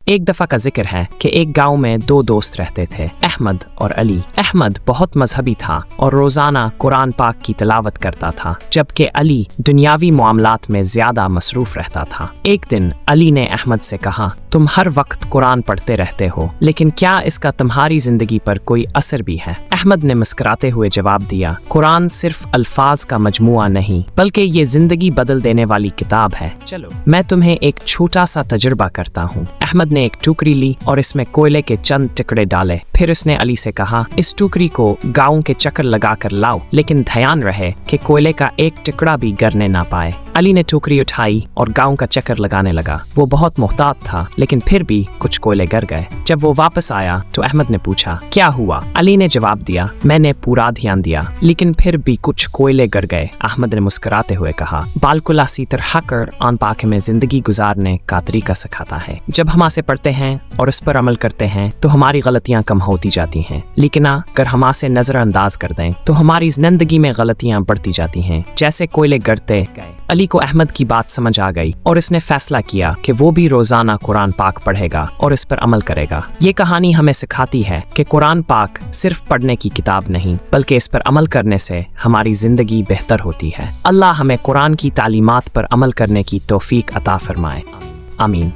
एक दफ़ा का जिक्र है कि एक गांव में दो दोस्त रहते थे, अहमद और अली। अहमद बहुत मजहबी था और रोज़ाना कुरान पाक की तिलावत करता था, जबकि अली दुनियावी मामलात में ज़्यादा मसरूफ़ रहता था। एक दिन अली ने अहमद से कहा, तुम हर वक्त कुरान पढ़ते रहते हो, लेकिन क्या इसका तुम्हारी ज़िंदगी पर कोई असर भी है? अहमद ने मुस्कुराते हुए जवाब दिया, कुरान सिर्फ अल्फाज का मजमुआ नहीं, बल्कि ये ज़िंदगी बदल देने वाली किताब है। चलो मैं तुम्हें एक छोटा सा तजुर्बा करता हूँ। अहमद ने एक टोकरी ली और इसमें कोयले के चंद टुकड़े डाले। फिर उसने अली से कहा, इस टोकरी को गांव के चक्कर लगा कर लाओ, लेकिन ध्यान रहे कि कोयले का एक टुकड़ा भी गिरने ना पाए। अली ने टोकरी उठाई और गांव का चक्कर लगाने लगा। वो बहुत मोहतात था, लेकिन फिर भी कुछ कोयले गिर गए। जब वो वापस आया तो अहमद ने पूछा, क्या हुआ? अली ने जवाब दिया, मैंने पूरा ध्यान दिया, लेकिन फिर भी कुछ कोयले गिर गए। अहमद ने मुस्कुराते हुए कहा, बालकुला सीतर हकर आन पाके में जिंदगी गुजारने का तरीका सिखाता है। जब हम आसे पढ़ते हैं और इस पर अमल करते हैं तो हमारी गलतियां कम होती जाती हैं, लेकिन अगर हम आसे नजरअंदाज कर दें तो हमारी जिंदगी में गलतियां बढ़ती जाती हैं, जैसे कोयले गिरते गए। अली को अहमद की बात समझ आ गई और इसने फैसला किया कि वो भी रोजाना कुरान पाक पढ़ेगा और इस पर अमल करेगा। ये कहानी हमें सिखाती है कि कुरान पाक सिर्फ पढ़ने की किताब नहीं, बल्कि इस पर अमल करने से हमारी जिंदगी बेहतर होती है। अल्लाह हमें कुरान की तालीमात पर अमल करने की तौफीक अता फरमाए। आमीन।